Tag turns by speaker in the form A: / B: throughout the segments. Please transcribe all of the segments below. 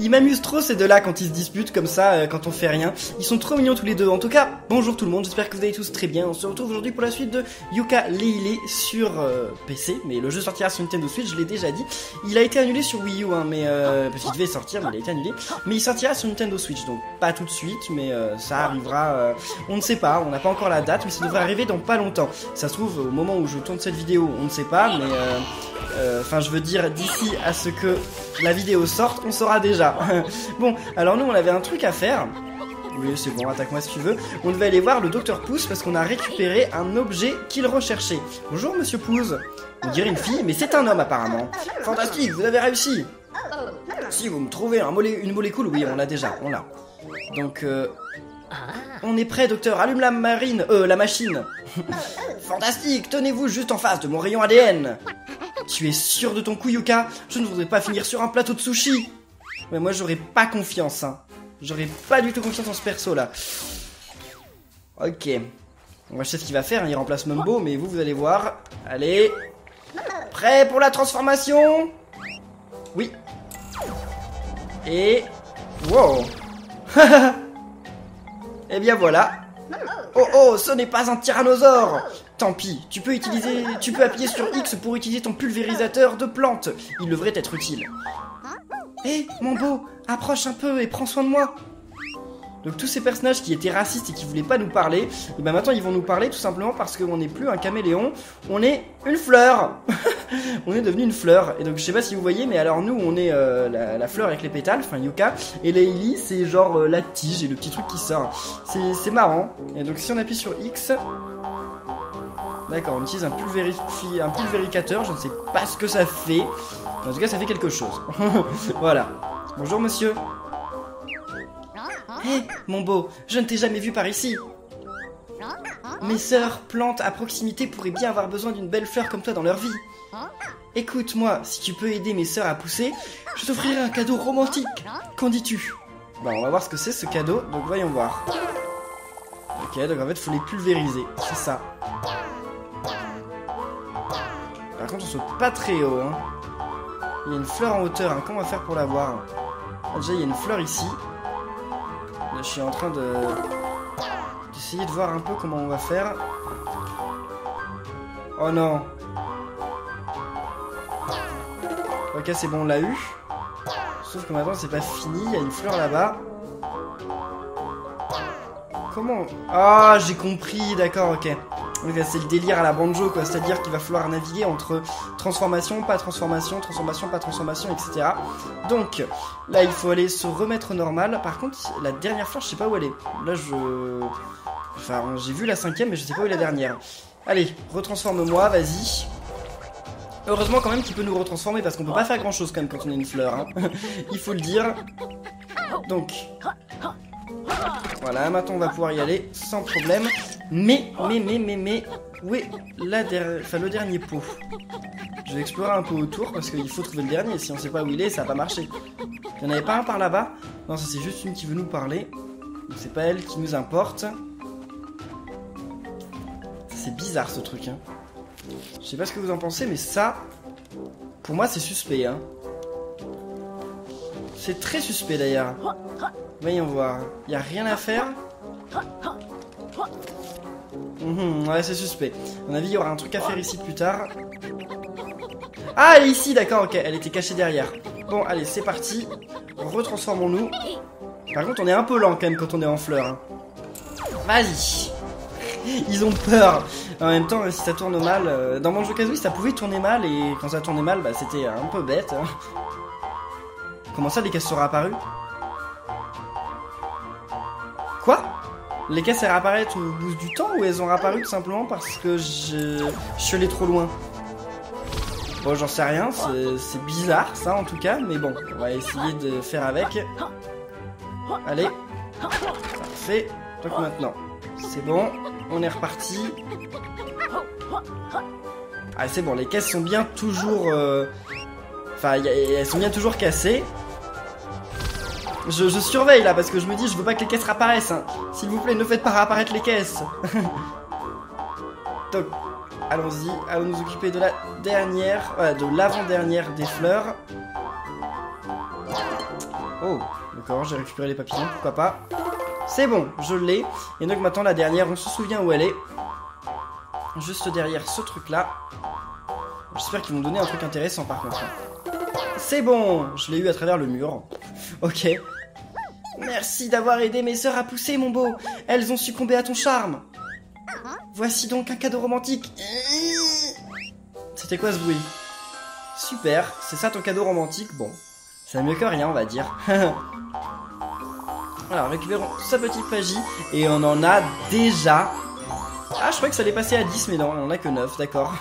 A: Ils m'amusent trop ces deux-là quand ils se disputent comme ça, quand on fait rien. Ils sont trop mignons tous les deux. En tout cas, bonjour tout le monde, j'espère que vous allez tous très bien. On se retrouve aujourd'hui pour la suite de Yooka-Laylee sur PC, mais le jeu sortira sur Nintendo Switch, je l'ai déjà dit. Il a été annulé sur Wii U, hein, mais parce qu'il devait sortir, mais il a été annulé. Mais il sortira sur Nintendo Switch, donc pas tout de suite, mais ça arrivera. On ne sait pas, on n'a pas encore la date, mais ça devrait arriver dans pas longtemps. Ça se trouve, au moment où je tourne cette vidéo, on ne sait pas, mais enfin, je veux dire, d'ici à ce que la vidéo sorte, on saura déjà. Bon, alors nous, on avait un truc à faire. Oui, c'est bon, attaque-moi si tu veux. On devait aller voir le Docteur Pouce parce qu'on a récupéré un objet qu'il recherchait. Bonjour, monsieur Pouce. On dirait une fille, mais c'est un homme apparemment. Fantastique, vous avez réussi. Si vous me trouvez une molécule, oui, on l'a déjà, on l'a. Donc, on est prêt, docteur. Allume la machine. Fantastique, tenez-vous juste en face de mon rayon ADN. Tu es sûr de ton coup, Yuka? Je ne voudrais pas finir sur un plateau de sushi. Mais moi, j'aurais pas confiance, hein. J'aurais pas du tout confiance en ce perso là. Ok. Moi je sais ce qu'il va faire, hein. Il remplace Mumbo, mais vous allez voir. Allez. Prêt pour la transformation? Oui. Et... wow. Et bien voilà. Oh oh, ce n'est pas un tyrannosaure. Tant pis, tu peux appuyer sur X pour utiliser ton pulvérisateur de plantes. Il devrait être utile. Hé, Mumbo, approche un peu et prends soin de moi. Donc tous ces personnages qui étaient racistes et qui voulaient pas nous parler, et ben maintenant ils vont nous parler tout simplement parce qu'on n'est plus un caméléon, on est une fleur. On est devenu une fleur. Et donc je sais pas si vous voyez, mais alors nous on est la fleur avec les pétales, enfin Yuka, et Laylee c'est genre la tige et le petit truc qui sort. C'est marrant. Et donc si on appuie sur X... D'accord, on utilise un pulvéricateur, je ne sais pas ce que ça fait. En tout cas, ça fait quelque chose. Voilà. Bonjour, monsieur. Hé, mon beau, je ne t'ai jamais vu par ici. Mes sœurs plantes à proximité pourraient bien avoir besoin d'une belle fleur comme toi dans leur vie. Écoute-moi, si tu peux aider mes sœurs à pousser, je t'offrirai un cadeau romantique. Qu'en dis-tu? Bon, on va voir ce que c'est ce cadeau, donc voyons voir. Ok, donc en fait, il faut les pulvériser, c'est ça. Par contre, on saute pas très haut, hein. Il y a une fleur en hauteur, hein. Comment on va faire pour la voir? Déjà, il y a une fleur ici. Là, je suis en train d'essayer de voir un peu comment on va faire. Oh non. Ok, c'est bon, on l'a eu. Sauf que maintenant, c'est pas fini. Il y a une fleur là-bas. Comment? Ah, j'ai compris, d'accord, ok. C'est le délire à la Banjo, quoi. C'est-à-dire qu'il va falloir naviguer entre transformation, pas transformation, transformation, pas transformation, etc. Donc, là, il faut aller se remettre normal. Par contre, la dernière fleur, je sais pas où elle est. Là, enfin, j'ai vu la 5ème, mais je sais pas où est la dernière. Allez, retransforme-moi, vas-y. Heureusement, quand même, qu'il peut nous retransformer, parce qu'on peut pas faire grand-chose, quand même, quand on est une fleur, hein. Il faut le dire. Donc... voilà, maintenant on va pouvoir y aller sans problème. Mais, où est le dernier pot? Je vais explorer un peu autour parce qu'il faut trouver le dernier. Si on sait pas où il est, ça va pas marcher. Il y en avait pas un par là-bas? Non, ça c'est juste une qui veut nous parler. Donc c'est pas elle qui nous importe. C'est bizarre ce truc, hein. Je sais pas ce que vous en pensez, mais ça, pour moi c'est suspect, hein. C'est très suspect d'ailleurs. Voyons voir. Il n'y a rien à faire. Ouais, c'est suspect. À mon avis, il y aura un truc à faire ici plus tard. Ah, elle est ici, d'accord, ok. Elle était cachée derrière. Bon, allez, c'est parti. Retransformons-nous. Par contre, on est un peu lent quand même quand on est en fleur, hein. Vas-y. Ils ont peur. En même temps, si ça tourne mal... dans Banjo-Kazooie, ça pouvait tourner mal. Et quand ça tournait mal, bah, c'était un peu bête, hein. Comment ça, les caisses sont réapparues? Quoi? Les caisses elles réapparaissent au bout du temps ou elles ont réapparu tout simplement parce que je suis allé trop loin? Bon, j'en sais rien, c'est bizarre ça en tout cas, mais bon, on va essayer de faire avec. Allez, parfait. Donc maintenant, c'est bon, on est reparti. Ah, c'est bon, les caisses sont bien toujours... Enfin, elles sont bien toujours cassées. Je surveille là parce que je me dis je veux pas que les caisses réapparaissent, hein. S'il vous plaît, ne faites pas réapparaître les caisses. Donc, allons-y, allons nous occuper de la dernière, de l'avant-dernière des fleurs. Oh, Oh, d'accord, j'ai récupéré les papillons, pourquoi pas. C'est bon, je l'ai. Et donc maintenant la dernière, on se souvient où elle est. Juste derrière ce truc-là. J'espère qu'ils vont donner un truc intéressant par contre. C'est bon, je l'ai eu à travers le mur. Ok. Merci d'avoir aidé mes sœurs à pousser, mon beau. Elles ont succombé à ton charme. Voici donc un cadeau romantique. C'était quoi ce bruit? Super, c'est ça ton cadeau romantique? Bon, c'est mieux que rien, on va dire. Alors, récupérons sa petite magie. Et on en a déjà... Ah, je croyais que ça allait passer à 10, mais non, on en a que 9, d'accord.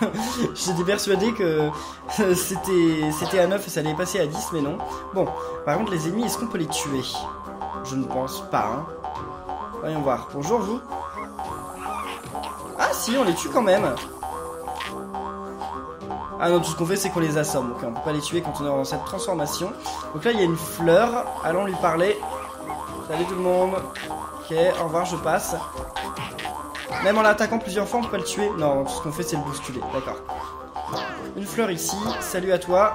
A: J'étais persuadé que c'était à 9 et ça allait passer à 10, mais non. Bon, par contre, les ennemis, est-ce qu'on peut les tuer? Je ne pense pas, hein. Voyons voir. Bonjour, vous. Ah, si, on les tue quand même. Ah non, tout ce qu'on fait, c'est qu'on les assomme. Ok, on peut pas les tuer quand on est dans cette transformation. Donc là, il y a une fleur. Allons lui parler. Salut tout le monde. Ok, au revoir, je passe. Même en l'attaquant plusieurs fois, on peut pas le tuer. Non, tout ce qu'on fait, c'est le bousculer. D'accord. Une fleur ici. Salut à toi.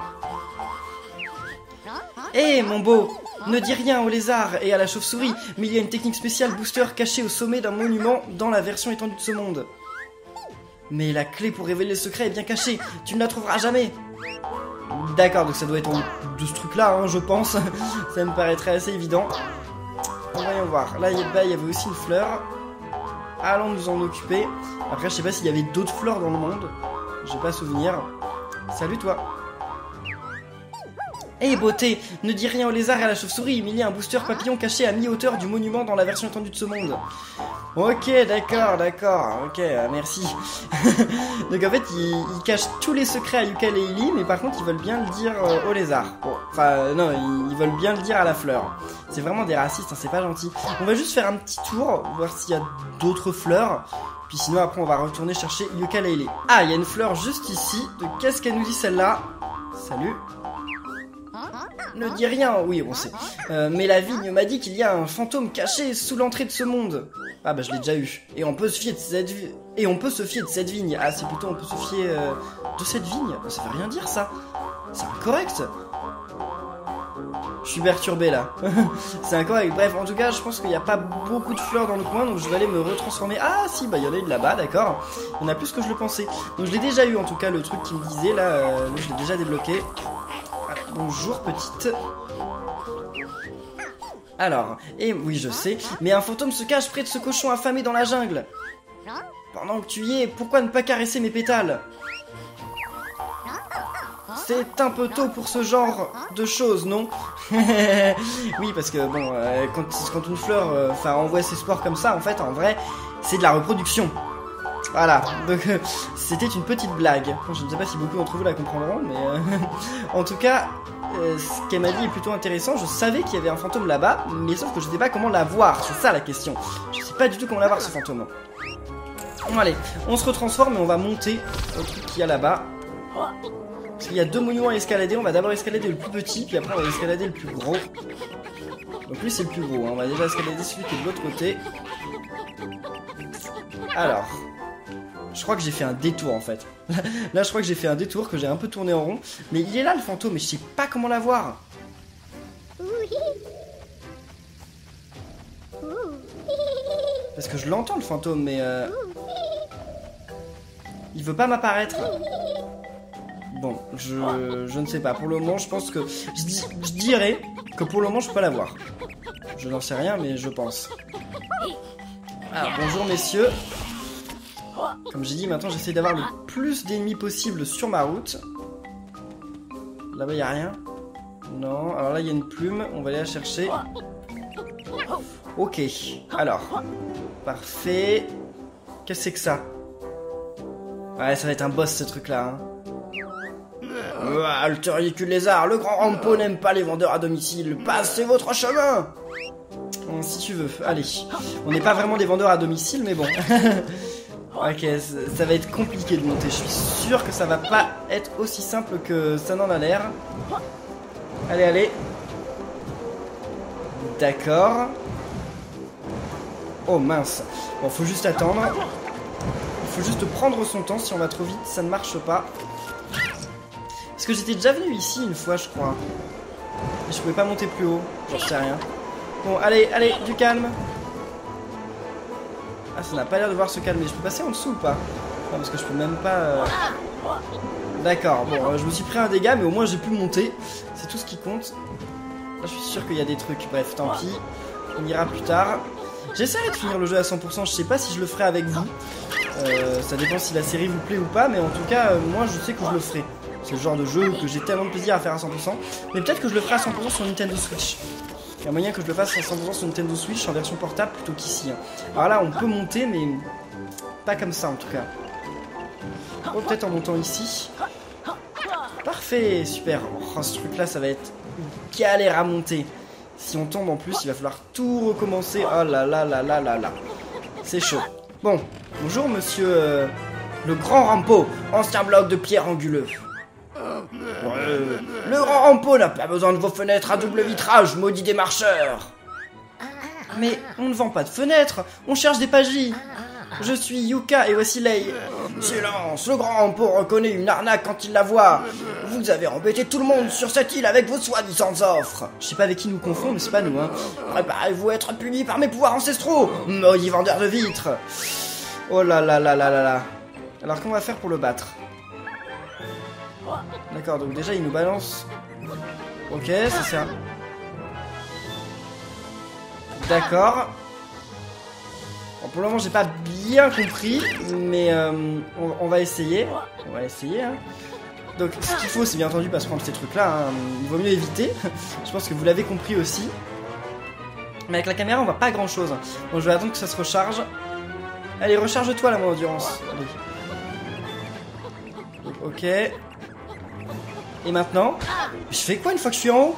A: Hé, mon beau, ne dis rien au lézard et à la chauve-souris, mais il y a une technique spéciale booster cachée au sommet d'un monument dans la version étendue de ce monde. Mais la clé pour révéler le secret est bien cachée. Tu ne la trouveras jamais. D'accord, donc ça doit être de ce truc-là, hein, je pense. Ça me paraîtrait assez évident. Voyons voir. Là, il y avait aussi une fleur. Allons nous en occuper. Après, je sais pas s'il y avait d'autres fleurs dans le monde. J'ai pas souvenir. Salut, toi. Hé, beauté, ne dis rien au lézard et à la chauve-souris, mais il y a un booster papillon caché à mi-hauteur du monument dans la version étendue de ce monde. Ok, d'accord, ok, merci. Donc en fait, ils cachent tous les secrets à Yooka-Laylee, mais par contre, ils veulent bien le dire au lézard. Bon, enfin, non, ils veulent bien le dire à la fleur. C'est vraiment des racistes, hein, c'est pas gentil. On va juste faire un petit tour, voir s'il y a d'autres fleurs. Puis sinon, après, on va retourner chercher Yooka-Laylee. Ah, il y a une fleur juste ici. Donc qu'est-ce qu'elle nous dit celle-là? Salut. Ne dis rien, oui, on sait. Mais la vigne m'a dit qu'il y a un fantôme caché sous l'entrée de ce monde. Ah bah je l'ai déjà eu. Et on peut se fier de cette vigne. Ah, c'est plutôt on peut se fier de cette vigne. Ça veut rien dire ça. C'est incorrect. Je suis perturbé là. C'est incorrect. Bref, en tout cas, je pense qu'il n'y a pas beaucoup de fleurs dans le coin, donc je vais aller me retransformer. Ah si, bah il y en a une là-bas, d'accord. Il y en a plus que je le pensais. Donc je l'ai déjà eu en tout cas, le truc qui me disait là, je l'ai déjà débloqué. Bonjour petite. Alors, et oui je sais, mais un fantôme se cache près de ce cochon affamé dans la jungle. Pendant que tu y es, pourquoi ne pas caresser mes pétales? C'est un peu tôt pour ce genre de choses, non? Oui, parce que bon, quand une fleur envoie ses spores comme ça, en fait, en vrai, c'est de la reproduction. Voilà, donc c'était une petite blague. Je ne sais pas si beaucoup d'entre vous la comprendront, mais en tout cas, ce qu'elle m'a dit est plutôt intéressant. Je savais qu'il y avait un fantôme là-bas, mais sauf que je ne sais pas comment la voir, c'est ça la question. Je ne sais pas du tout comment la voir ce fantôme. Bon allez, on se retransforme et on va monter au truc qu'il y a là-bas. Parce qu'il y a deux monuments à escalader, on va d'abord escalader le plus petit, puis après on va escalader le plus gros. Donc lui c'est le plus gros, hein. On va déjà escalader celui qui est de l'autre côté. Alors... Je crois que j'ai fait un détour en fait. Là je crois que j'ai fait un détour, que j'ai un peu tourné en rond. Mais il est là le fantôme et je sais pas comment l'avoir. Parce que je l'entends le fantôme mais il veut pas m'apparaître. Bon, je ne sais pas. Pour le moment je pense que... Je dirais que pour le moment je peux pas l'avoir. Je n'en sais rien mais je pense. Alors bonjour messieurs. Comme j'ai dit, maintenant j'essaie d'avoir le plus d'ennemis possible sur ma route. Là-bas il n'y a rien. Non, alors là il y a une plume, on va aller la chercher. Ok, alors. Parfait. Qu'est-ce que c'est que ça? Ouais, ça va être un boss ce truc-là. Hein. Le terricule lézard, le grand Rampo n'aime pas les vendeurs à domicile. Passez votre chemin. Si tu veux, allez. On n'est pas vraiment des vendeurs à domicile, mais bon. Ok, ça va être compliqué de monter. Je suis sûr que ça va pas être aussi simple que ça n'en a l'air. Allez, allez. D'accord. Oh mince. Bon, faut juste attendre. Il faut juste prendre son temps. Si on va trop vite, ça ne marche pas. Parce que j'étais déjà venu ici une fois, je crois. Et je pouvais pas monter plus haut. J'en sais rien. Bon, allez, allez, du calme. Ah, ça n'a pas l'air de voir se calmer. Je peux passer en dessous ou pas? Non, parce que je peux même pas... D'accord, bon, je me suis pris un dégât, mais au moins j'ai pu monter. C'est tout ce qui compte. Là, je suis sûr qu'il y a des trucs. Bref, tant pis. On ira plus tard. J'essaierai de finir le jeu à 100%. Je sais pas si je le ferai avec vous. Ça dépend si la série vous plaît ou pas. Mais en tout cas, moi, je sais que je le ferai. C'est le genre de jeu que j'ai tellement de plaisir à faire à 100%. Mais peut-être que je le ferai à 100% sur Nintendo Switch. Il y a moyen que je le fasse à 100% sur Nintendo Switch en version portable plutôt qu'ici. Hein. Alors là, on peut monter, mais pas comme ça en tout cas. Oh, peut-être en montant ici. Parfait, super. Oh, ce truc-là, ça va être une galère à monter. Si on tombe en plus, il va falloir tout recommencer. Oh là là là là là là. C'est chaud. Bon, bonjour monsieur le grand Rampo, ancien bloc de pierre anguleux. Le grand Rampo n'a pas besoin de vos fenêtres à double vitrage, maudit des marcheurs. Mais on ne vend pas de fenêtres, on cherche des pagis. Je suis Yuka et voici Lei. Silence, le grand Rampo reconnaît une arnaque quand il la voit. Vous avez embêté tout le monde sur cette île avec vos soi-disant offres. Je sais pas avec qui nous confond, mais c'est pas nous, hein. Préparez-vous à être puni par mes pouvoirs ancestraux, maudit vendeur de vitres. Oh là là là là là là. Alors comment on va faire pour le battre? D'accord, donc déjà il nous balance. Ok, ça c'est un... D'accord. Bon, pour le moment j'ai pas bien compris, mais on va essayer. On va essayer, hein. Donc ce qu'il faut, c'est bien entendu pas se prendre ces trucs-là, hein. Il vaut mieux éviter. Je pense que vous l'avez compris aussi. Mais avec la caméra on voit pas grand-chose. Donc je vais attendre que ça se recharge. Allez, recharge-toi là, mon endurance. Allez. Ok. Et maintenant, je fais quoi une fois que je suis en haut?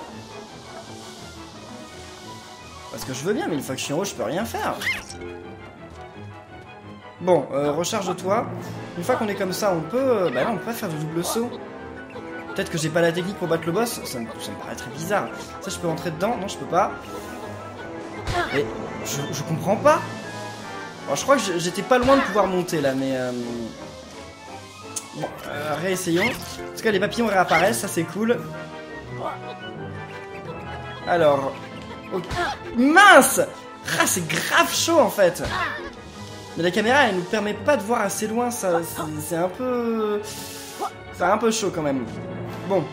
A: Parce que je veux bien, mais une fois que je suis en haut, je peux rien faire. Bon, recharge-toi. Une fois qu'on est comme ça, on peut... Bah là, on peut pas faire de double saut. Peut-être que j'ai pas la technique pour battre le boss. Ça me paraît très bizarre. Ça, je peux rentrer dedans? Non, je peux pas. Mais je comprends pas. Alors, je crois que j'étais pas loin de pouvoir monter là, mais... Bon, réessayons. En tout cas, les papillons réapparaissent, ça c'est cool. Alors... Okay. Mince! Ah, c'est grave chaud en fait! Mais la caméra, elle nous permet pas de voir assez loin, ça, c'est un peu... C'est un peu chaud quand même. Bon.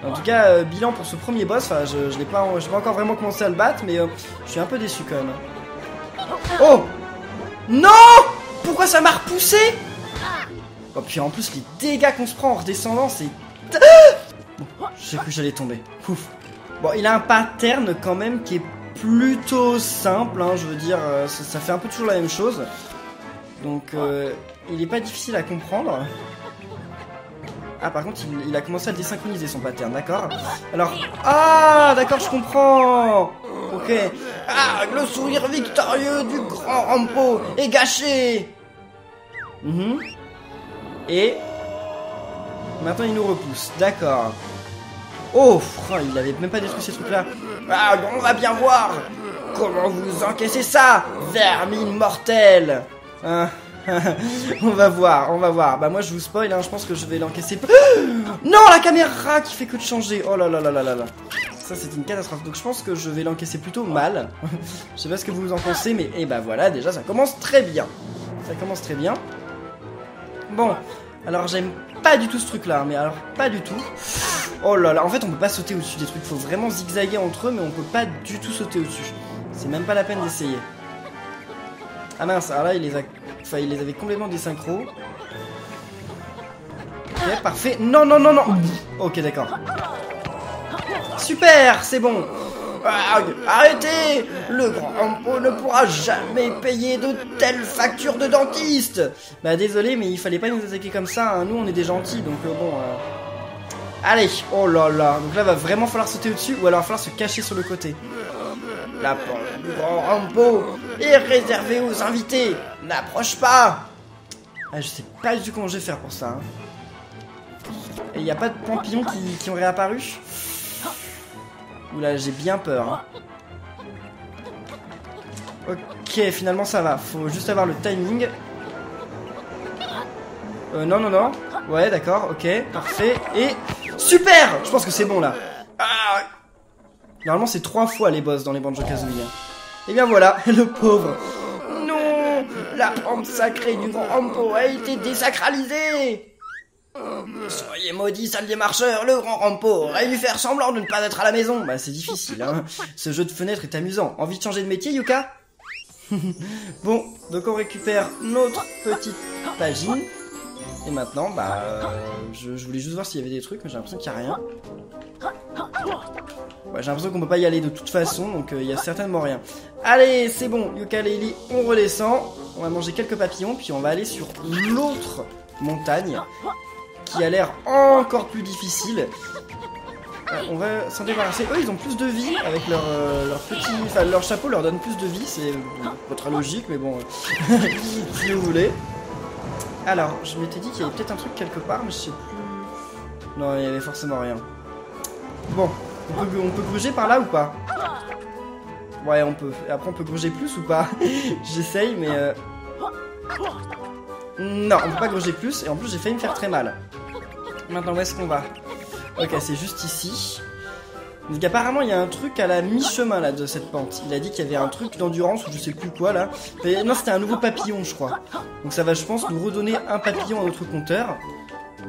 A: En tout cas, bilan pour ce premier boss, enfin, je n'ai pas encore vraiment commencé à le battre, mais je suis un peu déçu quand même. Oh! Non! Pourquoi ça m'a repoussé? Oh, puis en plus, les dégâts qu'on se prend en redescendant, c'est... Bon, j'ai cru que j'allais tomber. Ouf. Bon, il a un pattern quand même qui est plutôt simple, hein, je veux dire, ça fait un peu toujours la même chose. Donc, il est pas difficile à comprendre. Ah, par contre, il a commencé à le désynchroniser son pattern, d'accord. Alors, ah, d'accord, je comprends. Ok. Ah, le sourire victorieux du grand Rampo est gâché. Et maintenant il nous repousse, d'accord. Oh, il avait même pas détruit ces trucs là. Ah, on va bien voir. Comment vous encaissez ça, vermine mortelle, hein. On va voir, on va voir. Bah moi je vous spoil, hein, je pense que je vais l'encaisser. Non, la caméra qui fait que de changer. Oh là là là là là là. Ça c'est une catastrophe. Donc je pense que je vais l'encaisser plutôt mal. Je sais pas ce que vous en pensez, mais et bah voilà, déjà ça commence très bien. Ça commence très bien. Bon, alors j'aime pas du tout ce truc là, mais alors pas du tout. Oh là là, en fait on peut pas sauter au-dessus des trucs, faut vraiment zigzaguer entre eux, mais on peut pas du tout sauter au-dessus. C'est même pas la peine d'essayer. Ah mince, alors là il les avait complètement désynchro. Ok, parfait. Non, non, non, non. Ok, d'accord. Super, c'est bon. Arrêtez! Le grand Rampo ne pourra jamais payer de telles factures de dentiste! Bah désolé, mais il fallait pas nous attaquer comme ça, hein. Nous on est des gentils, donc bon... Allez! Oh là là! Donc là va vraiment falloir sauter au-dessus, ou alors il va falloir se cacher sur le côté. La porte du grand Rampo est réservée aux invités! N'approche pas! Ah, je sais pas du tout comment je vais faire pour ça. Hein. Et y a pas de pampillons qui ont réapparu? Oula, j'ai bien peur. Hein. Ok, finalement ça va. Faut juste avoir le timing. Non, non, non. Ouais, d'accord, ok, parfait. Et... Super! Je pense que c'est bon là. Ah, Normalement, c'est 3 fois les boss dans les Banjo-Kazooie. Et bien voilà, le pauvre. Non, la rampe sacrée du grand Rampo a été désacralisée. Soyez maudits, sale démarcheur, le grand Rampo aurait dû faire semblant de ne pas être à la maison. Bah c'est difficile, hein. Ce jeu de fenêtre est amusant. Envie de changer de métier, Yuka? Bon, donc on récupère notre petite pagine. Et maintenant, bah, je voulais juste voir s'il y avait des trucs, mais j'ai l'impression qu'il n'y a rien. Ouais, j'ai l'impression qu'on peut pas y aller de toute façon, donc il y a certainement rien. Allez, c'est bon, Yooka-Laylee, on redescend. On va manger quelques papillons, puis on va aller sur l'autre montagne, qui a l'air encore plus difficile. On va s'en débarrasser. Eux, ils ont plus de vie avec leur petit... Enfin, leur chapeau leur donne plus de vie, c'est pas très logique, mais bon, si vous voulez. Alors, je m'étais dit qu'il y avait peut-être un truc quelque part, mais je sais plus... Non, il y avait forcément rien. Bon, on peut gruger par là ou pas? Ouais, on peut. Et après, on peut gruger plus ou pas? J'essaye, mais... Non, on peut pas gruger plus, et en plus, j'ai failli me faire très mal. Maintenant, où est-ce qu'on va? Ok, c'est juste ici. Donc apparemment, il y a un truc à la mi-chemin, là, de cette pente. Il a dit qu'il y avait un truc d'endurance, ou je sais plus quoi, là. Mais non, c'était un nouveau papillon, je crois. Donc ça va, je pense, nous redonner un papillon à notre compteur.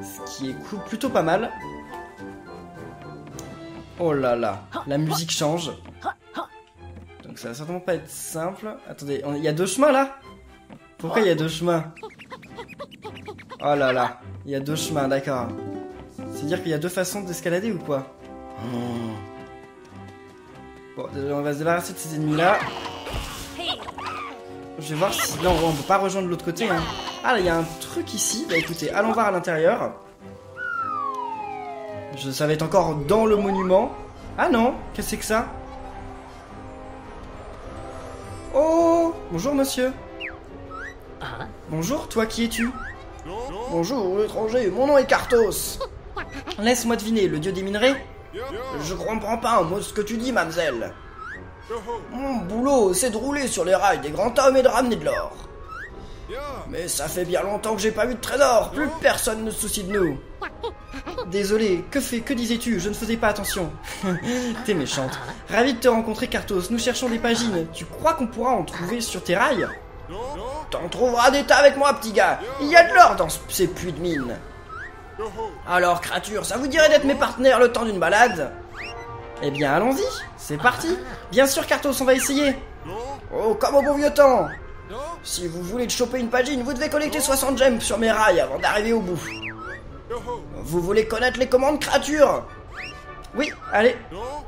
A: Ce qui est cool, plutôt pas mal. Oh là là, la musique change. Donc ça va certainement pas être simple. Attendez, il y a 2 chemins, là? Pourquoi il y a 2 chemins? Oh là là, il y a 2 chemins, d'accord. C'est-à-dire qu'il y a 2 façons d'escalader ou quoi? Bon, déjà, on va se débarrasser de ces ennemis-là. Je vais voir si... Non, on peut pas rejoindre l'autre côté, hein. Ah, là, il y a un truc ici. Bah écoutez, allons voir à l'intérieur. Ça va être encore dans le monument. Ah non, qu'est-ce que c'est que ça? Oh, bonjour monsieur. Bonjour, toi qui es-tu? Bonjour, étranger, mon nom est Kartos. Laisse-moi deviner, le dieu des minerais? Je comprends pas un mot de ce que tu dis, mademoiselle. Mon boulot, c'est de rouler sur les rails des grands hommes et de ramener de l'or. Mais ça fait bien longtemps que j'ai pas eu de trésor, plus personne ne se soucie de nous. Désolé, que disais-tu? Je ne faisais pas attention. T'es méchante. Ravi de te rencontrer, Kartos. Nous cherchons des pagines. Tu crois qu'on pourra en trouver sur tes rails? T'en trouveras des tas avec moi, petit gars. Il y a de l'or dans ces puits de mine. Alors, créature, ça vous dirait d'être mes partenaires le temps d'une balade? Eh bien, allons-y. C'est parti. Bien sûr, Kartos, on va essayer. Oh, comme au bon vieux temps. Si vous voulez te choper une pagine, vous devez collecter 60 gemmes sur mes rails avant d'arriver au bout. Vous voulez connaître les commandes, créature? Oui, allez.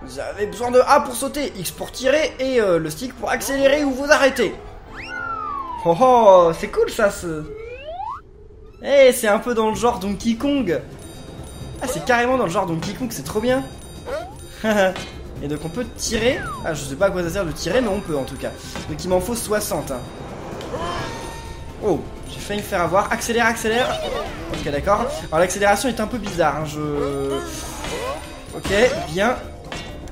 A: Vous avez besoin de A pour sauter, X pour tirer et le stick pour accélérer ou vous arrêter. Oh oh, c'est cool ça, Eh, c'est un peu dans le genre Donkey Kong. Ah, c'est carrément dans le genre Donkey Kong, c'est trop bien. Et donc on peut tirer. Ah, je sais pas à quoi ça sert de tirer, mais on peut en tout cas. Donc il m'en faut 60. Hein. Oh, j'ai failli me faire avoir. Accélère, accélère. Ok, d'accord. Alors l'accélération est un peu bizarre. Hein. Ok, bien.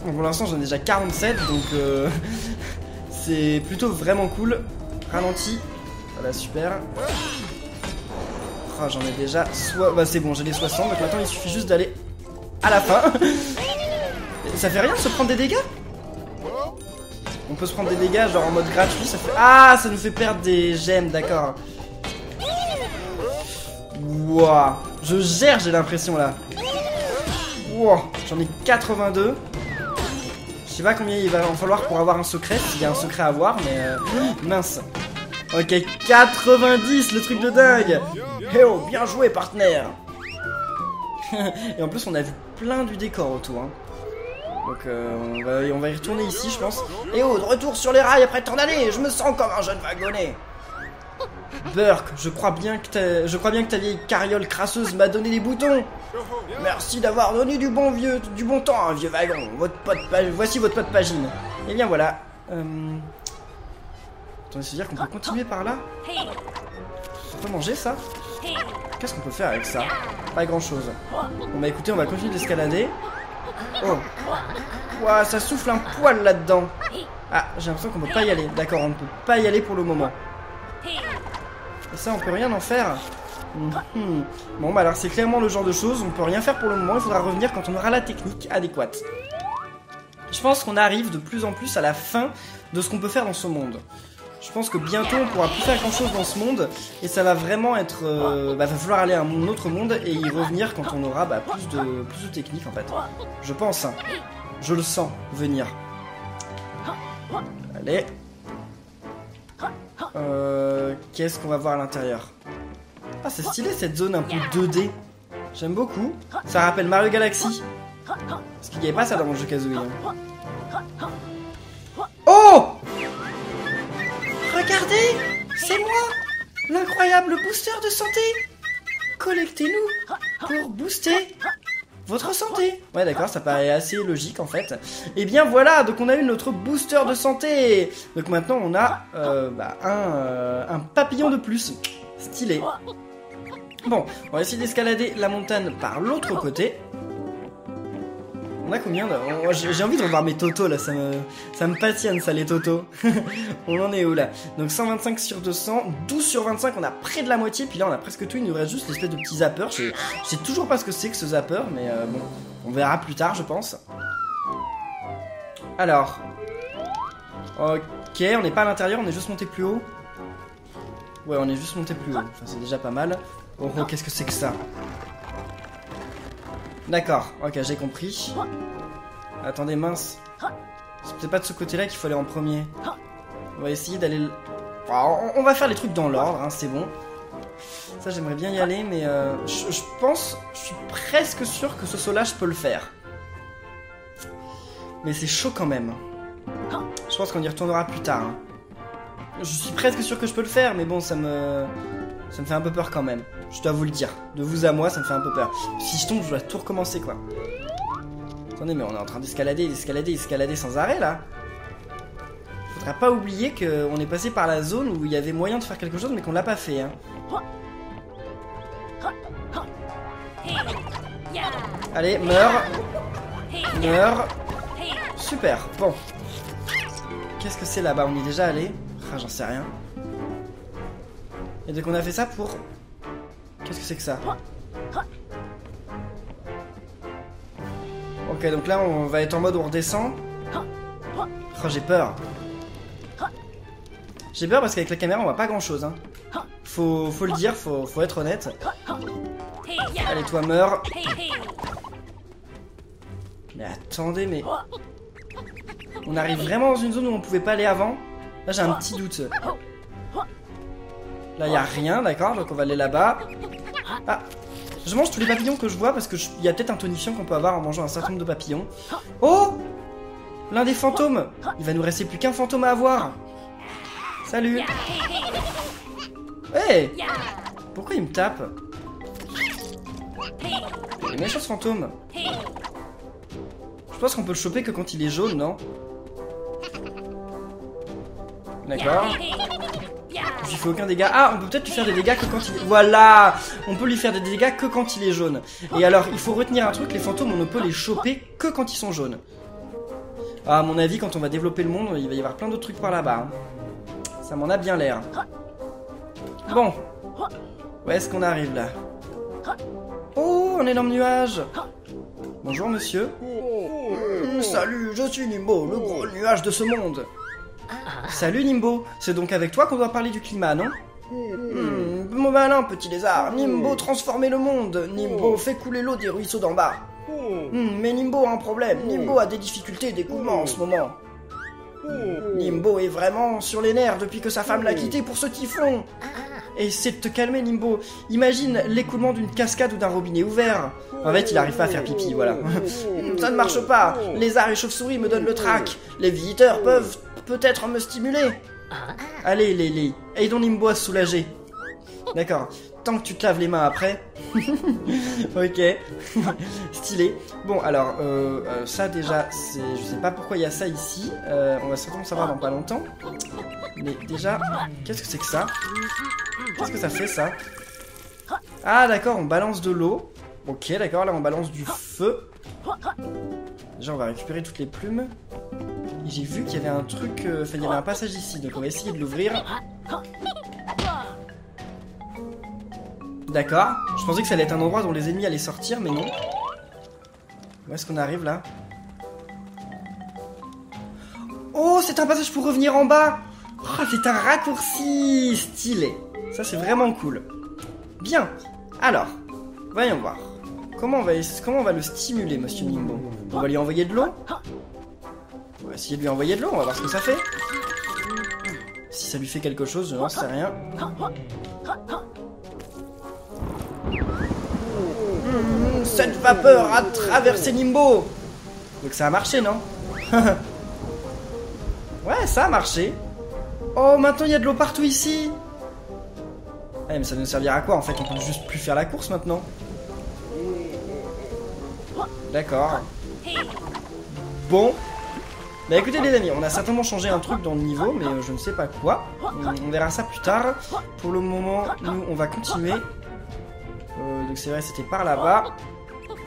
A: Bon, pour l'instant j'en ai déjà 47, donc c'est plutôt vraiment cool. Ralenti. Voilà, super. Oh, j'en ai déjà... Bah c'est bon, j'ai les 60, donc maintenant il suffit juste d'aller à la fin. Ça fait rien de se prendre des dégâts? On peut se prendre des dégâts genre en mode gratuit, ça fait... Ah, ça nous fait perdre des gemmes, d'accord. Wouah. Je gère, j'ai l'impression là. Wouah. J'en ai 82. Je sais pas combien il va en falloir pour avoir un secret, s'il y a un secret à avoir, mais... mince. Ok, 90, le truc de dingue. Eh oh, bien joué, partenaire. Et en plus, on a vu plein du décor autour, hein. Donc on va y retourner ici, je pense. Et oh, de retour sur les rails après tant d'années, je me sens comme un jeune wagonnet. Burk, je crois bien que ta vieille carriole crasseuse m'a donné des boutons. Merci d'avoir donné du bon temps à un vieux wagon. Voici votre pote pagine. Et bien voilà. Attendez, c'est-à-dire qu'on peut continuer par là? On peut manger ça? Qu'est-ce qu'on peut faire avec ça? Pas grand-chose. Bon bah écoutez, on va continuer d'escalader. Oh. Ouah, ça souffle un poil là-dedans. Ah, j'ai l'impression qu'on peut pas y aller. D'accord, on ne peut pas y aller pour le moment. Et ça, on peut rien en faire. Bon, bah alors c'est clairement le genre de choses. On peut rien faire pour le moment. Il faudra revenir quand on aura la technique adéquate. Je Je pense qu'on arrive de plus en plus à la fin de ce qu'on peut faire dans ce monde. Je pense que bientôt on pourra plus faire grand chose dans ce monde et ça va vraiment être... va falloir aller à un autre monde et y revenir quand on aura plus de technique en fait. Je pense, hein. Je le sens venir. Allez. Qu'est-ce qu'on va voir à l'intérieur? Ah, c'est stylé cette zone un peu 2D. J'aime beaucoup. Ça rappelle Mario Galaxy. Parce qu'il n'y avait pas ça dans mon jeu Kazooie. Hein. Oh! Regardez! C'est moi! L'incroyable booster de santé! Collectez-nous pour booster votre santé. Ouais d'accord, ça paraît assez logique en fait. Et bien voilà, donc on a eu notre booster de santé. Donc maintenant on a un papillon de plus. Stylé. Bon, on va essayer d'escalader la montagne par l'autre côté. On a combien là? J'ai envie de revoir mes totos là, ça me passionne ça les totos. On en est où là? Donc 125 sur 200, 12 sur 25, on a près de la moitié, puis là on a presque tout, il nous reste juste l'espèce de petit zapper. Je sais toujours pas ce que c'est que ce zapper, mais bon, on verra plus tard je pense. Alors, ok, on n'est pas à l'intérieur, on est juste monté plus haut. Ouais, on est juste monté plus haut, enfin c'est déjà pas mal. Oh, oh qu'est-ce que c'est que ça? D'accord, ok, j'ai compris. Attendez, mince. C'est peut-être pas de ce côté-là qu'il faut aller en premier. On va essayer d'aller... on va faire les trucs dans l'ordre, hein, c'est bon. Ça, j'aimerais bien y aller, mais je pense... Je suis presque sûr que ce saut-là, je peux le faire. Mais c'est chaud quand même. Je pense qu'on y retournera plus tard. Hein. Je suis presque sûr que je peux le faire, mais bon, ça me fait un peu peur quand même. Je dois vous le dire. De vous à moi, ça me fait un peu peur. Si je tombe, je dois tout recommencer, quoi. Attendez, mais on est en train d'escalader sans arrêt, là. Faudra pas oublier qu'on est passé par la zone où il y avait moyen de faire quelque chose, mais qu'on l'a pas fait, hein. Allez, meurs. Meurs. Super, bon. Qu'est-ce que c'est là-bas? On y est déjà allé? Ah, j'en sais rien. Et donc on a fait ça pour... Qu'est-ce que c'est que ça? Ok, donc là on va être en mode où on redescend. Oh, j'ai peur. J'ai peur parce qu'avec la caméra on voit pas grand chose, hein. Faut le dire, faut être honnête. Allez, toi meurs. Mais attendez, mais... On arrive vraiment dans une zone où on pouvait pas aller avant? Là j'ai un petit doute. Là il y a rien, d'accord, donc on va aller là-bas. Ah, je mange tous les papillons que je vois parce que il y a peut-être un tonifiant qu'on peut avoir en mangeant un certain nombre de papillons. Oh! L'un des fantômes! Il va nous rester plus qu'un fantôme à avoir. Salut! Hey! Pourquoi il me tape? Les méchants fantômes. Je pense qu'on peut le choper que quand il est jaune, non? D'accord. Je lui fais aucun dégât. Ah, on peut peut-être lui faire des dégâts que quand il est... Voilà! On peut lui faire des dégâts que quand il est jaune. Et alors, il faut retenir un truc, les fantômes, on ne peut les choper que quand ils sont jaunes. Ah, à mon avis, quand on va développer le monde, il va y avoir plein d'autres trucs par là-bas. Hein. Ça m'en a bien l'air. Bon. Où est-ce qu'on arrive, là? Oh, un énorme nuage! Bonjour, monsieur. Salut, je suis Nimbo, le gros nuage de ce monde. Salut Nimbo, c'est donc avec toi qu'on doit parler du climat, non? Mon malin petit lézard, Nimbo transformer le monde. Nimbo fait couler l'eau des ruisseaux d'en bas. Mais Nimbo a un problème, Nimbo a des difficultés d'écoulement en ce moment. Nimbo est vraiment sur les nerfs depuis que sa femme l'a quitté pour ce typhon. Essaie de te calmer Nimbo, imagine l'écoulement d'une cascade ou d'un robinet ouvert. En fait il arrive pas à faire pipi, voilà. Ça ne marche pas, lézards et chauves-souris me donnent le trac. Les visiteurs peuvent peut-être me stimuler. Allez Lélie, aidons Nimbo à se soulager. D'accord, tant que tu te laves les mains après. Ok. Stylé. Bon alors, ça déjà, je sais pas pourquoi il y a ça ici. On va certainement savoir dans pas longtemps. Mais déjà, qu'est-ce que c'est que ça? Qu'est-ce que ça fait ça? Ah d'accord, on balance de l'eau. Ok d'accord, là on balance du feu. Déjà on va récupérer toutes les plumes. Et j'ai vu qu'il y avait un truc, enfin il y avait un passage ici, donc on va essayer de l'ouvrir. D'accord, je pensais que ça allait être un endroit dont les ennemis allaient sortir, mais non. Où est-ce qu'on arrive là? passage pour revenir en bas. Oh, c'est un raccourci stylé. Ça, c'est vraiment cool. Bien. Alors, voyons voir. Comment on va le stimuler, monsieur Nimbo? On va lui envoyer de l'eau? On va essayer de lui envoyer de l'eau, on va voir ce que ça fait. Si ça lui fait quelque chose, je n'en sais rien. Cette vapeur a traversé Nimbo. Donc ça a marché, non? Ouais, ça a marché. Oh, maintenant il y a de l'eau partout ici. Ouais, mais ça va nous servir à quoi en fait? On peut juste plus faire la course maintenant. D'accord. Bon. Bah écoutez les amis, on a certainement changé un truc dans le niveau, mais je ne sais pas quoi. On verra ça plus tard. Pour le moment, nous on va continuer. Donc c'est vrai, c'était par là-bas.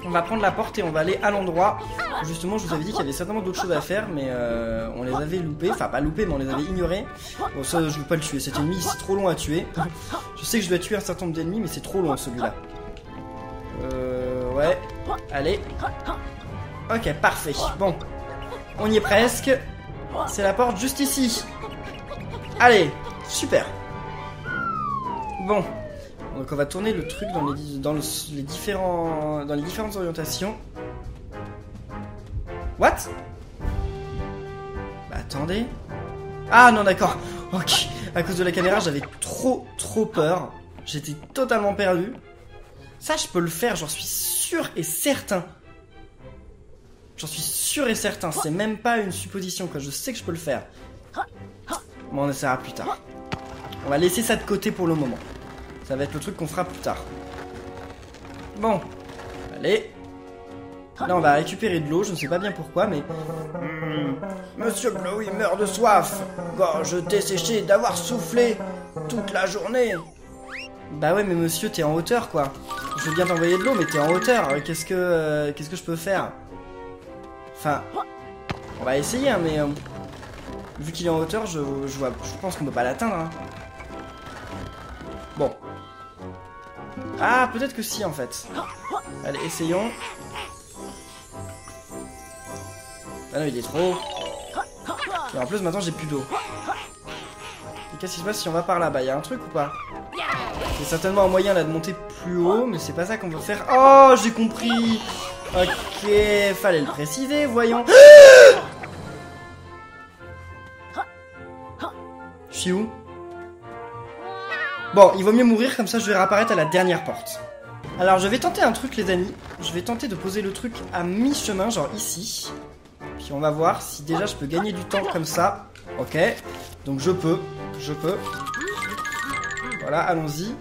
A: On va prendre la porte et on va aller à l'endroit. Justement, je vous avais dit qu'il y avait certainement d'autres choses à faire, mais on les avait loupées. Enfin, pas loupées, mais on les avait ignorées. Bon, ça, je veux pas le tuer. Cet ennemi, c'est trop long à tuer. Je sais que je dois tuer un certain nombre d'ennemis, mais c'est trop long celui-là. Ouais. Allez. Ok, parfait. Bon. On y est presque. C'est la porte juste ici. Allez. Super. Bon. Donc on va tourner le truc dans les différentes orientations. What? Bah attendez. Ah non d'accord. Ok. À cause de la caméra j'avais trop peur. J'étais totalement perdu. Ça je peux le faire, j'en suis sûr et certain. J'en suis sûr et certain. C'est même pas une supposition quoi. Je sais que je peux le faire. Bon on essaiera plus tard. On va laisser ça de côté pour le moment. Ça va être le truc qu'on fera plus tard. Bon. Allez. Là, on va récupérer de l'eau. Je ne sais pas bien pourquoi, mais... Monsieur Blowy meurt de soif. Gorge desséchée d'avoir soufflé toute la journée. Bah ouais, mais monsieur, t'es en hauteur, quoi. Je veux bien t'envoyer de l'eau, mais t'es en hauteur. Qu'est-ce que je peux faire? Enfin... On va essayer, hein, mais... vu qu'il est en hauteur, je pense qu'on peut pas l'atteindre, hein. Bon. Ah, peut-être que si, en fait. Allez, essayons. Ah non, il est trop haut. Et en plus, maintenant, j'ai plus d'eau. Et qu'est-ce qui se passe si on va par là-bas? Il y a un truc ou pas? C'est certainement un moyen, là, de monter plus haut, mais c'est pas ça qu'on veut faire. Oh, j'ai compris. Ok, fallait le préciser, voyons. Je suis où? Bon, il vaut mieux mourir, comme ça je vais réapparaître à la dernière porte. Alors, je vais tenter un truc, les amis. Je vais tenter de poser le truc à mi-chemin, genre ici. Puis on va voir si déjà je peux gagner du temps comme ça. Ok, donc je peux. Voilà, allons-y.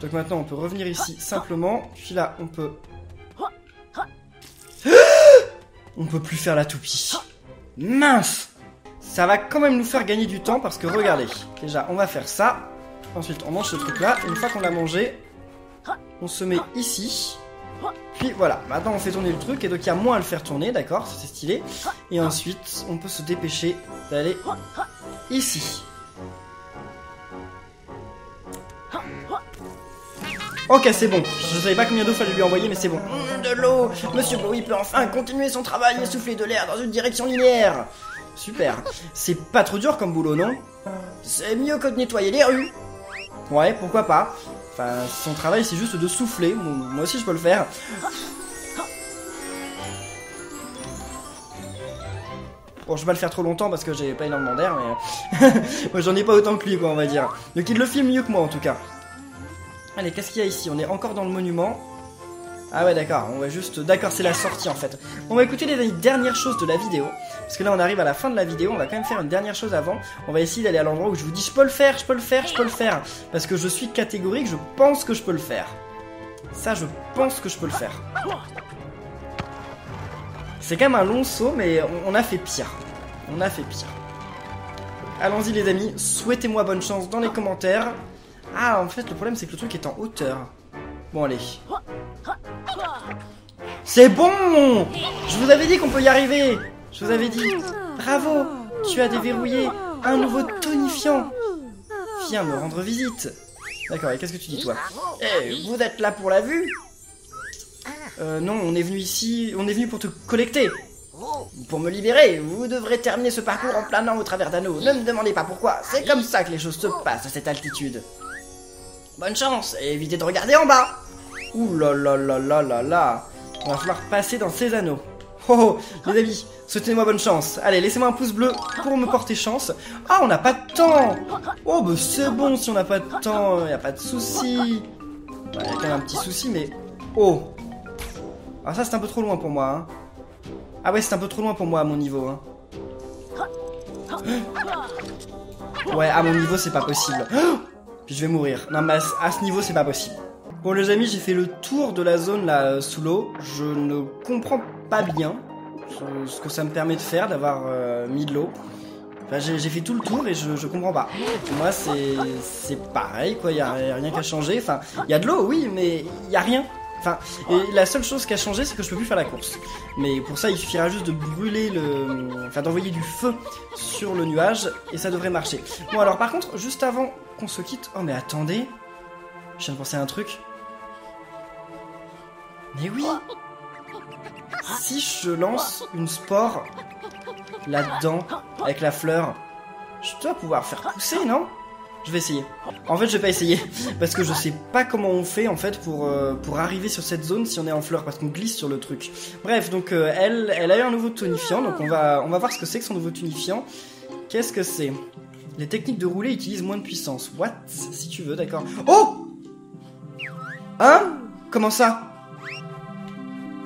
A: Donc maintenant, on peut revenir ici simplement. Puis là, on peut... On peut plus faire la toupie. Mince! Ça va quand même nous faire gagner du temps parce que regardez, déjà on va faire ça, ensuite on mange ce truc là, et une fois qu'on l'a mangé, on se met ici, puis voilà, maintenant on fait tourner le truc et donc il y a moins à le faire tourner, d'accord, c'est stylé, et ensuite on peut se dépêcher d'aller ici. Ok, c'est bon, je savais pas combien d'eau fallait lui envoyer mais c'est bon. De l'eau, Monsieur Blowy peut enfin continuer son travail et souffler de l'air dans une direction linéaire. Super. C'est pas trop dur comme boulot, non? C'est mieux que de nettoyer les rues. Ouais, pourquoi pas. Enfin, son travail, c'est juste de souffler. Moi aussi, je peux le faire. Bon, je vais pas le faire trop longtemps parce que j'ai pas énormément d'air, mais... moi, j'en ai pas autant que lui, quoi, on va dire. Donc, il le filme mieux que moi, en tout cas. Allez, qu'est-ce qu'il y a ici? On est encore dans le monument. Ah ouais, d'accord, on va juste... D'accord, c'est la sortie en fait. On va écouter les dernières choses de la vidéo. Parce que là, on arrive à la fin de la vidéo. On va quand même faire une dernière chose avant. On va essayer d'aller à l'endroit où je vous dis je peux le faire. Parce que je suis catégorique, je pense que je peux le faire. Ça, je pense que je peux le faire. C'est quand même un long saut, mais on a fait pire. Allons-y les amis, souhaitez-moi bonne chance dans les commentaires. Ah, en fait, le problème, c'est que le truc est en hauteur. Bon, allez. C'est bon! Je vous avais dit qu'on peut y arriver! Je vous avais dit. Bravo! Tu as déverrouillé un nouveau tonifiant. Viens me rendre visite. D'accord, et qu'est-ce que tu dis, toi? Eh, vous êtes là pour la vue? Non, on est venu ici... On est venu pour te collecter. Pour me libérer, vous devrez terminer ce parcours en planant au travers d'anneaux. Ne me demandez pas pourquoi, c'est comme ça que les choses se passent à cette altitude. Bonne chance, et évitez de regarder en bas. Ouh là là là là là là. Il va falloir passer dans ces anneaux. Oh, oh les amis, souhaitez-moi bonne chance. Allez, laissez-moi un pouce bleu pour me porter chance. Ah, on n'a pas de temps. Oh, bah c'est bon si on n'a pas de temps, y a pas de souci. Bah, y a quand même un petit souci, mais... Oh. Ah, ça c'est un peu trop loin pour moi, hein. Ah ouais, c'est un peu trop loin pour moi à mon niveau, hein. Ouais, à mon niveau, c'est pas possible. Puis je vais mourir. Non, mais à ce niveau, c'est pas possible. Bon, les amis, j'ai fait le tour de la zone, là, sous l'eau. Je ne comprends pas bien ce que ça me permet de faire, d'avoir mis de l'eau. Enfin, j'ai fait tout le tour et je comprends pas. Pour moi, c'est pareil, quoi. Y a rien qu'à changer. Enfin, il y a de l'eau, oui, mais il y a rien. Enfin, et la seule chose qui a changé, c'est que je peux plus faire la course. Mais pour ça, il suffira juste de brûler enfin, d'envoyer du feu sur le nuage et ça devrait marcher. Bon, alors par contre, juste avant qu'on se quitte... Oh, mais attendez. Je viens de penser à un truc. Mais oui. Si je lance une spore là-dedans, avec la fleur, je dois pouvoir faire pousser, non? Je vais essayer. En fait, je vais pas essayer parce que je sais pas comment on fait en fait pour arriver sur cette zone si on est en fleur parce qu'on glisse sur le truc. Bref, donc elle a eu un nouveau tonifiant, donc on va voir ce que c'est que son nouveau tonifiant. Qu'est-ce que c'est? Les techniques de rouler utilisent moins de puissance. What? Si tu veux, d'accord. Oh! Hein? Comment ça?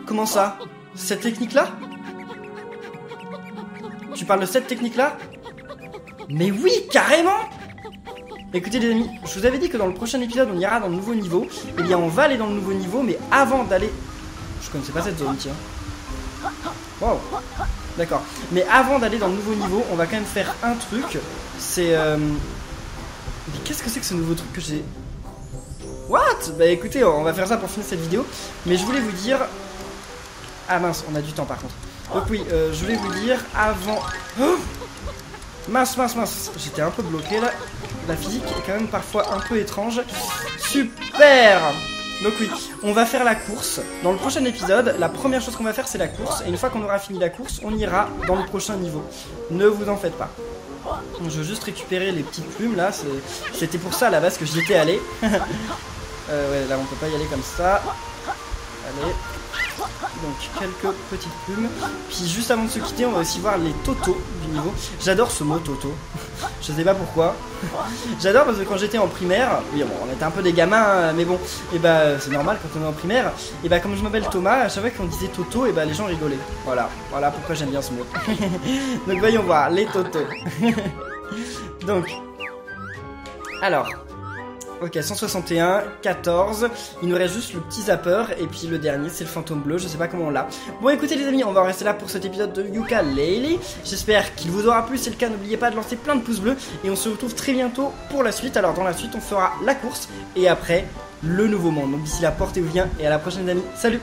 A: Comment ça? Cette technique-là? Tu parles de cette technique-là? Mais oui, carrément! Écoutez les amis, je vous avais dit que dans le prochain épisode on ira dans le nouveau niveau. Eh bien on va aller dans le nouveau niveau, mais avant d'aller... Je connaissais pas cette zone, tiens. Wow. D'accord. Mais avant d'aller dans le nouveau niveau, on va quand même faire un truc. C'est... Mais qu'est-ce que c'est que ce nouveau truc que j'ai... What? Bah écoutez, on va faire ça pour finir cette vidéo. Mais je voulais vous dire... Ah mince, on a du temps par contre. Donc oui, je voulais vous dire avant... Oh, mince, j'étais un peu bloqué là. La physique est quand même parfois un peu étrange. Super! Donc oui, on va faire la course. Dans le prochain épisode, la première chose qu'on va faire, c'est la course. Et une fois qu'on aura fini la course, on ira dans le prochain niveau. Ne vous en faites pas. Je veux juste récupérer les petites plumes là. C'était pour ça à la base que j'y étais allé. Ouais, là on peut pas y aller comme ça. Allez. Donc quelques petites plumes. Puis juste avant de se quitter, on va aussi voir les totos du niveau. J'adore ce mot toto. Je sais pas pourquoi. J'adore parce que quand j'étais en primaire, oui bon, on était un peu des gamins, mais bon, et bah c'est normal quand on est en primaire. Et bah comme je m'appelle Thomas, à chaque fois qu'on disait toto, et bah les gens rigolaient. Voilà pourquoi j'aime bien ce mot. Donc voyons voir les totos. Donc, alors. Ok, 161, 14, il nous reste juste le petit zapper, et puis le dernier c'est le fantôme bleu, je sais pas comment on l'a. Bon écoutez les amis, on va en rester là pour cet épisode de Yooka-Laylee, j'espère qu'il vous aura plu, si c'est le cas n'oubliez pas de lancer plein de pouces bleus, et on se retrouve très bientôt pour la suite. Alors dans la suite on fera la course, et après le nouveau monde, donc d'ici là portez-vous bien, et à la prochaine les amis, salut!